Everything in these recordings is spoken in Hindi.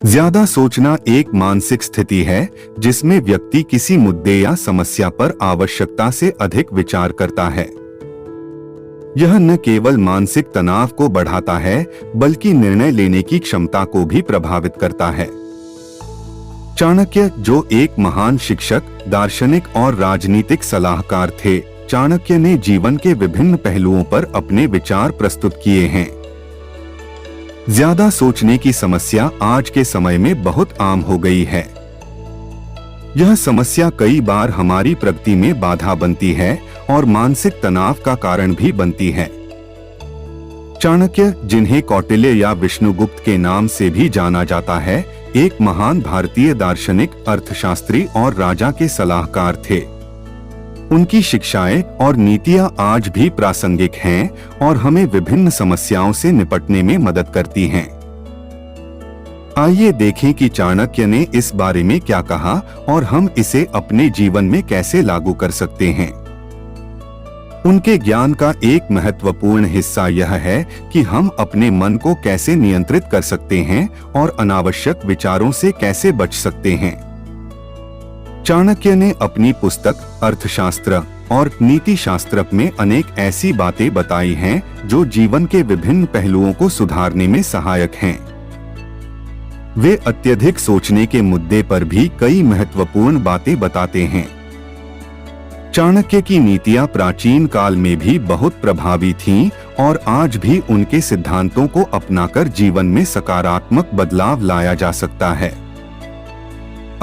ज्यादा सोचना एक मानसिक स्थिति है जिसमें व्यक्ति किसी मुद्दे या समस्या पर आवश्यकता से अधिक विचार करता है। यह न केवल मानसिक तनाव को बढ़ाता है बल्कि निर्णय लेने की क्षमता को भी प्रभावित करता है। चाणक्य, जो एक महान शिक्षक, दार्शनिक और राजनीतिक सलाहकार थे, चाणक्य ने जीवन के विभिन्न पहलुओं पर अपने विचार प्रस्तुत किए हैं। ज्यादा सोचने की समस्या आज के समय में बहुत आम हो गई है। यह समस्या कई बार हमारी प्रगति में बाधा बनती है और मानसिक तनाव का कारण भी बनती है। चाणक्य, जिन्हें कौटिल्य या विष्णुगुप्त के नाम से भी जाना जाता है, एक महान भारतीय दार्शनिक, अर्थशास्त्री और राजा के सलाहकार थे। उनकी शिक्षाएं और नीतियां आज भी प्रासंगिक हैं और हमें विभिन्न समस्याओं से निपटने में मदद करती हैं। आइए देखें कि चाणक्य ने इस बारे में क्या कहा और हम इसे अपने जीवन में कैसे लागू कर सकते हैं। उनके ज्ञान का एक महत्वपूर्ण हिस्सा यह है कि हम अपने मन को कैसे नियंत्रित कर सकते हैं और अनावश्यक विचारों से कैसे बच सकते हैं। चाणक्य ने अपनी पुस्तक अर्थशास्त्र और नीति शास्त्र में अनेक ऐसी बातें बताई हैं जो जीवन के विभिन्न पहलुओं को सुधारने में सहायक हैं। वे अत्यधिक सोचने के मुद्दे पर भी कई महत्वपूर्ण बातें बताते हैं। चाणक्य की नीतियां प्राचीन काल में भी बहुत प्रभावी थीं और आज भी उनके सिद्धांतों को अपनाकर जीवन में सकारात्मक बदलाव लाया जा सकता है।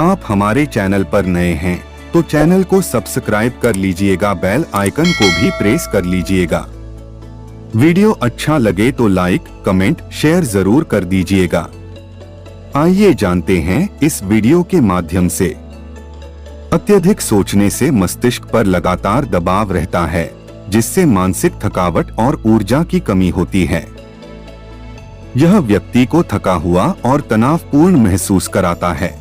आप हमारे चैनल पर नए हैं तो चैनल को सब्सक्राइब कर लीजिएगा, बेल आइकन को भी प्रेस कर लीजिएगा। वीडियो अच्छा लगे तो लाइक, कमेंट, शेयर जरूर कर दीजिएगा। आइए जानते हैं इस वीडियो के माध्यम से। अत्यधिक सोचने से मस्तिष्क पर लगातार दबाव रहता है, जिससे मानसिक थकावट और ऊर्जा की कमी होती है। यह व्यक्ति को थका हुआ और तनावपूर्ण महसूस कराता है।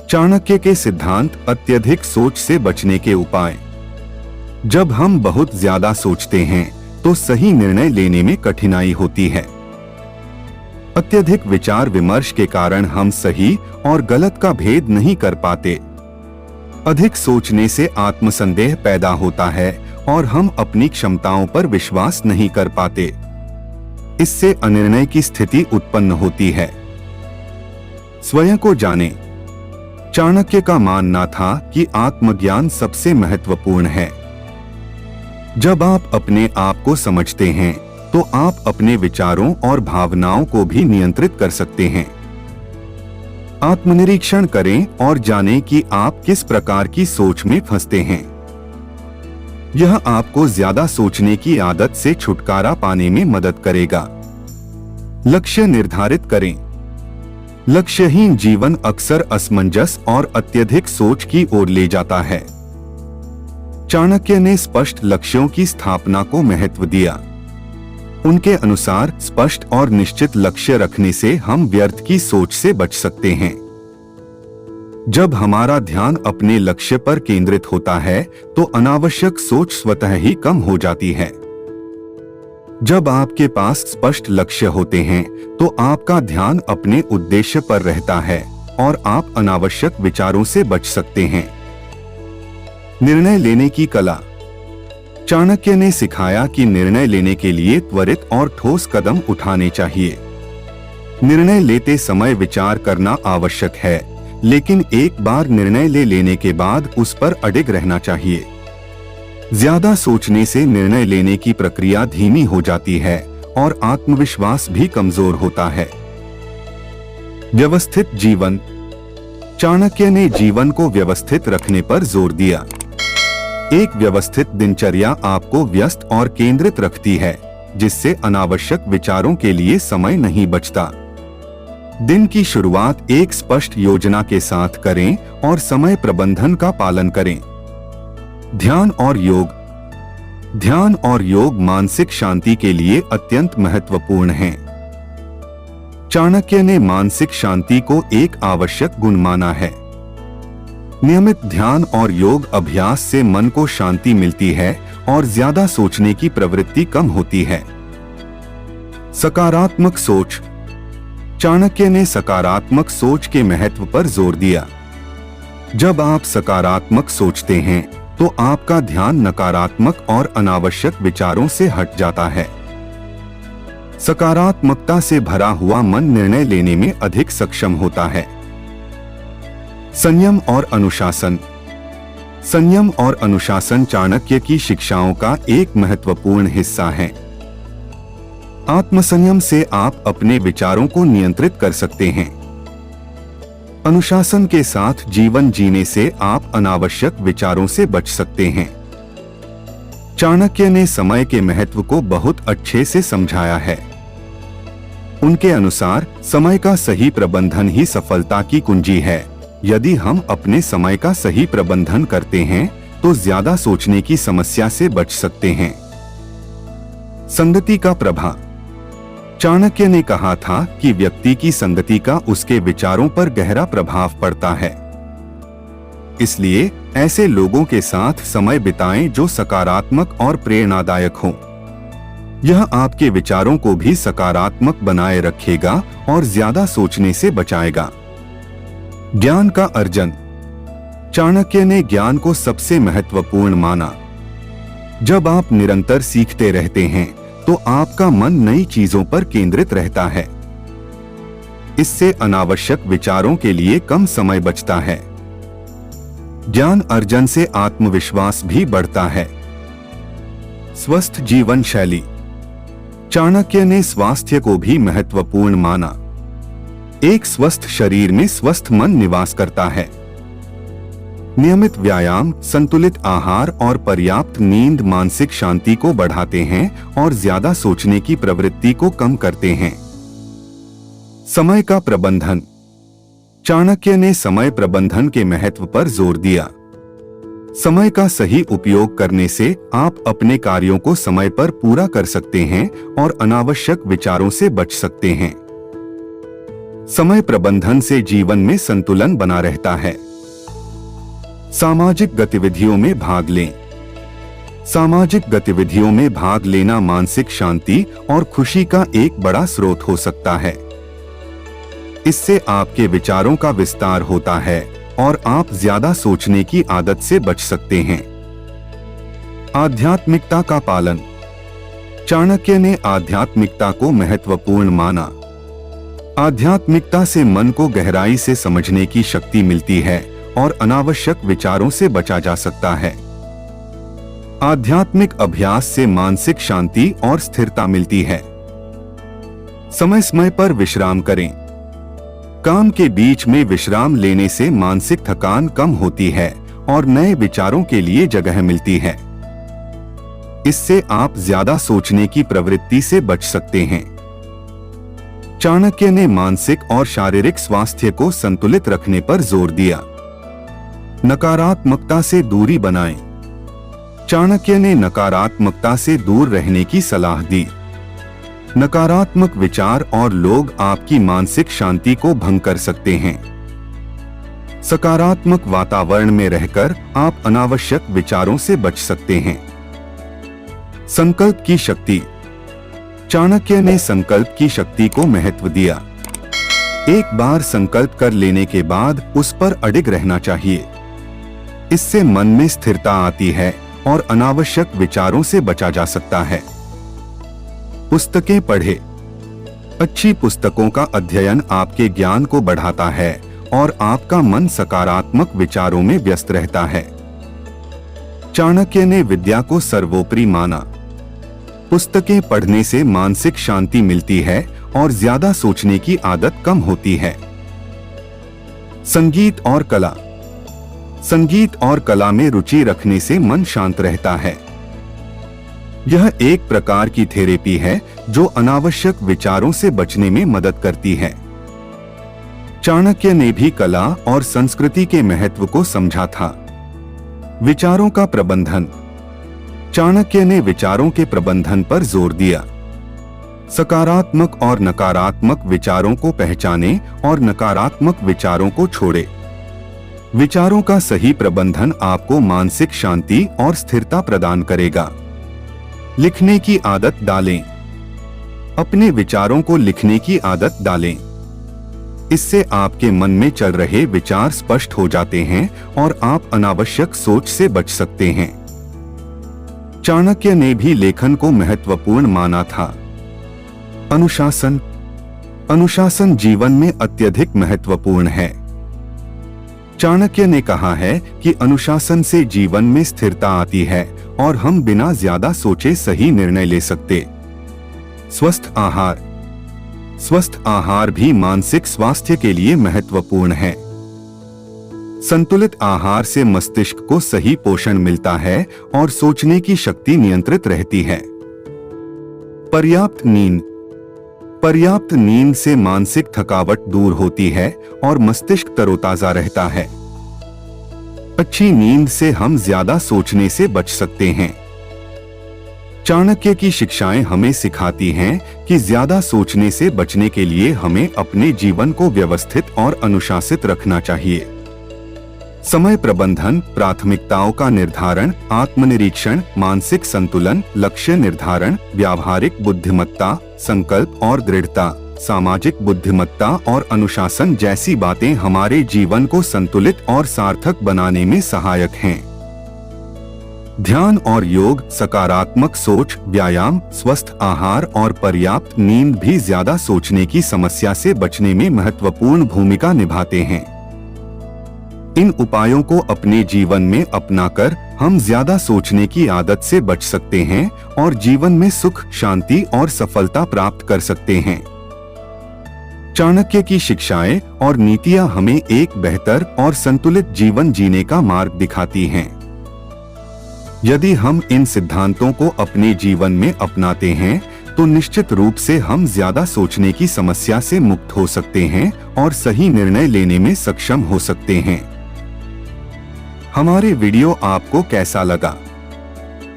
चाणक्य के सिद्धांत अत्यधिक सोच से बचने के उपाय। जब हम बहुत ज्यादा सोचते हैं तो सही निर्णय लेने में कठिनाई होती है। अत्यधिक विचार विमर्श के कारण हम सही और गलत का भेद नहीं कर पाते। अधिक सोचने से आत्मसंदेह पैदा होता है और हम अपनी क्षमताओं पर विश्वास नहीं कर पाते। इससे अनिर्णय की स्थिति उत्पन्न होती है। स्वयं को जानें। चाणक्य का मानना था कि आत्मज्ञान सबसे महत्वपूर्ण है। जब आप अपने आप को समझते हैं तो आप अपने विचारों और भावनाओं को भी नियंत्रित कर सकते हैं। आत्मनिरीक्षण करें और जानें कि आप किस प्रकार की सोच में फंसते हैं। यह आपको ज्यादा सोचने की आदत से छुटकारा पाने में मदद करेगा। लक्ष्य निर्धारित करें। लक्ष्यहीन जीवन अक्सर असमंजस और अत्यधिक सोच की ओर ले जाता है। चाणक्य ने स्पष्ट लक्ष्यों की स्थापना को महत्व दिया। उनके अनुसार स्पष्ट और निश्चित लक्ष्य रखने से हम व्यर्थ की सोच से बच सकते हैं। जब हमारा ध्यान अपने लक्ष्य पर केंद्रित होता है तो अनावश्यक सोच स्वतः ही कम हो जाती है। जब आपके पास स्पष्ट लक्ष्य होते हैं तो आपका ध्यान अपने उद्देश्य पर रहता है और आप अनावश्यक विचारों से बच सकते हैं। निर्णय लेने की कला। चाणक्य ने सिखाया कि निर्णय लेने के लिए त्वरित और ठोस कदम उठाने चाहिए। निर्णय लेते समय विचार करना आवश्यक है, लेकिन एक बार निर्णय लेने के बाद उस पर अडिग रहना चाहिए। ज्यादा सोचने से निर्णय लेने की प्रक्रिया धीमी हो जाती है और आत्मविश्वास भी कमजोर होता है। व्यवस्थित जीवन। चाणक्य ने जीवन को व्यवस्थित रखने पर जोर दिया। एक व्यवस्थित दिनचर्या आपको व्यस्त और केंद्रित रखती है, जिससे अनावश्यक विचारों के लिए समय नहीं बचता। दिन की शुरुआत एक स्पष्ट योजना के साथ करें और समय प्रबंधन का पालन करें। ध्यान और योग। ध्यान और योग मानसिक शांति के लिए अत्यंत महत्वपूर्ण हैं। चाणक्य ने मानसिक शांति को एक आवश्यक गुण माना है। नियमित ध्यान और योग अभ्यास से मन को शांति मिलती है और ज्यादा सोचने की प्रवृत्ति कम होती है। सकारात्मक सोच। चाणक्य ने सकारात्मक सोच के महत्व पर जोर दिया। जब आप सकारात्मक सोचते हैं तो आपका ध्यान नकारात्मक और अनावश्यक विचारों से हट जाता है। सकारात्मकता से भरा हुआ मन निर्णय लेने में अधिक सक्षम होता है। संयम और अनुशासन। संयम और अनुशासन चाणक्य की शिक्षाओं का एक महत्वपूर्ण हिस्सा है। आत्मसंयम से आप अपने विचारों को नियंत्रित कर सकते हैं। अनुशासन के साथ जीवन जीने से आप अनावश्यक विचारों से बच सकते हैं। चाणक्य ने समय के महत्व को बहुत अच्छे से समझाया है। उनके अनुसार समय का सही प्रबंधन ही सफलता की कुंजी है। यदि हम अपने समय का सही प्रबंधन करते हैं तो ज्यादा सोचने की समस्या से बच सकते हैं। संगति का प्रभाव। चाणक्य ने कहा था कि व्यक्ति की संगति का उसके विचारों पर गहरा प्रभाव पड़ता है। इसलिए ऐसे लोगों के साथ समय बिताएं जो सकारात्मक और प्रेरणादायक हों। यह आपके विचारों को भी सकारात्मक बनाए रखेगा और ज्यादा सोचने से बचाएगा। ज्ञान का अर्जन। चाणक्य ने ज्ञान को सबसे महत्वपूर्ण माना। जब आप निरंतर सीखते रहते हैं तो आपका मन नई चीजों पर केंद्रित रहता है। इससे अनावश्यक विचारों के लिए कम समय बचता है। ज्ञान अर्जन से आत्मविश्वास भी बढ़ता है। स्वस्थ जीवन शैली। चाणक्य ने स्वास्थ्य को भी महत्वपूर्ण माना। एक स्वस्थ शरीर में स्वस्थ मन निवास करता है। नियमित व्यायाम, संतुलित आहार और पर्याप्त नींद मानसिक शांति को बढ़ाते हैं और ज्यादा सोचने की प्रवृत्ति को कम करते हैं। समय का प्रबंधन। चाणक्य ने समय प्रबंधन के महत्व पर जोर दिया। समय का सही उपयोग करने से आप अपने कार्यों को समय पर पूरा कर सकते हैं और अनावश्यक विचारों से बच सकते हैं। समय प्रबंधन से जीवन में संतुलन बना रहता है। सामाजिक गतिविधियों में भाग लें। सामाजिक गतिविधियों में भाग लेना मानसिक शांति और खुशी का एक बड़ा स्रोत हो सकता है। इससे आपके विचारों का विस्तार होता है और आप ज्यादा सोचने की आदत से बच सकते हैं। आध्यात्मिकता का पालन। चाणक्य ने आध्यात्मिकता को महत्वपूर्ण माना। आध्यात्मिकता से मन को गहराई से समझने की शक्ति मिलती है और अनावश्यक विचारों से बचा जा सकता है। आध्यात्मिक अभ्यास से मानसिक शांति और स्थिरता मिलती है। समय समय पर विश्राम करें। काम के बीच में विश्राम लेने से मानसिक थकान कम होती है और नए विचारों के लिए जगह मिलती है। इससे आप ज्यादा सोचने की प्रवृत्ति से बच सकते हैं। चाणक्य ने मानसिक और शारीरिक स्वास्थ्य को संतुलित रखने पर जोर दिया। नकारात्मकता से दूरी बनाएं। चाणक्य ने नकारात्मकता से दूर रहने की सलाह दी। नकारात्मक विचार और लोग आपकी मानसिक शांति को भंग कर सकते हैं। सकारात्मक वातावरण में रहकर आप अनावश्यक विचारों से बच सकते हैं। संकल्प की शक्ति। चाणक्य ने संकल्प की शक्ति को महत्व दिया। एक बार संकल्प कर लेने के बाद उस पर अडिग रहना चाहिए। इससे मन में स्थिरता आती है और अनावश्यक विचारों से बचा जा सकता है। पुस्तकें पढ़ें। अच्छी पुस्तकों का अध्ययन आपके ज्ञान को बढ़ाता है और आपका मन सकारात्मक विचारों में व्यस्त रहता है। चाणक्य ने विद्या को सर्वोपरि माना। पुस्तकें पढ़ने से मानसिक शांति मिलती है और ज्यादा सोचने की आदत कम होती है। संगीत और कला। संगीत और कला में रुचि रखने से मन शांत रहता है। यह एक प्रकार की थेरेपी है जो अनावश्यक विचारों से बचने में मदद करती है। चाणक्य ने भी कला और संस्कृति के महत्व को समझा था। विचारों का प्रबंधन। चाणक्य ने विचारों के प्रबंधन पर जोर दिया। सकारात्मक और नकारात्मक विचारों को पहचानें और नकारात्मक विचारों को छोड़ें। विचारों का सही प्रबंधन आपको मानसिक शांति और स्थिरता प्रदान करेगा। लिखने की आदत डालें। अपने विचारों को लिखने की आदत डालें। इससे आपके मन में चल रहे विचार स्पष्ट हो जाते हैं और आप अनावश्यक सोच से बच सकते हैं। चाणक्य ने भी लेखन को महत्वपूर्ण माना था। अनुशासन। अनुशासन जीवन में अत्यधिक महत्वपूर्ण है। चाणक्य ने कहा है कि अनुशासन से जीवन में स्थिरता आती है और हम बिना ज्यादा सोचे सही निर्णय ले सकते। स्वस्थ आहार। स्वस्थ आहार भी मानसिक स्वास्थ्य के लिए महत्वपूर्ण है। संतुलित आहार से मस्तिष्क को सही पोषण मिलता है और सोचने की शक्ति नियंत्रित रहती है। पर्याप्त नींद। पर्याप्त नींद से मानसिक थकावट दूर होती है और मस्तिष्क तरोताजा रहता है। अच्छी नींद से हम ज्यादा सोचने से बच सकते हैं। चाणक्य की शिक्षाएं हमें सिखाती हैं कि ज्यादा सोचने से बचने के लिए हमें अपने जीवन को व्यवस्थित और अनुशासित रखना चाहिए। समय प्रबंधन, प्राथमिकताओं का निर्धारण, आत्मनिरीक्षण, मानसिक संतुलन, लक्ष्य निर्धारण, व्यावहारिक बुद्धिमत्ता, संकल्प और दृढ़ता, सामाजिक बुद्धिमत्ता और अनुशासन जैसी बातें हमारे जीवन को संतुलित और सार्थक बनाने में सहायक हैं। ध्यान और योग, सकारात्मक सोच, व्यायाम, स्वस्थ आहार और पर्याप्त नींद भी ज्यादा सोचने की समस्या से बचने में महत्वपूर्ण भूमिका निभाते हैं। इन उपायों को अपने जीवन में अपनाकर हम ज्यादा सोचने की आदत से बच सकते हैं और जीवन में सुख, शांति और सफलता प्राप्त कर सकते हैं। चाणक्य की शिक्षाएं और नीतियां हमें एक बेहतर और संतुलित जीवन जीने का मार्ग दिखाती हैं। यदि हम इन सिद्धांतों को अपने जीवन में अपनाते हैं तो निश्चित रूप से हम ज्यादा सोचने की समस्या से मुक्त हो सकते हैं और सही निर्णय लेने में सक्षम हो सकते हैं। हमारे वीडियो आपको कैसा लगा?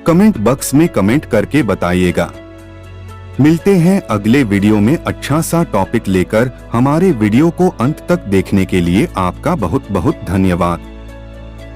कमेंट बॉक्स में कमेंट करके बताइएगा। मिलते हैं अगले वीडियो में अच्छा सा टॉपिक लेकर। हमारे वीडियो को अंत तक देखने के लिए आपका बहुत बहुत धन्यवाद।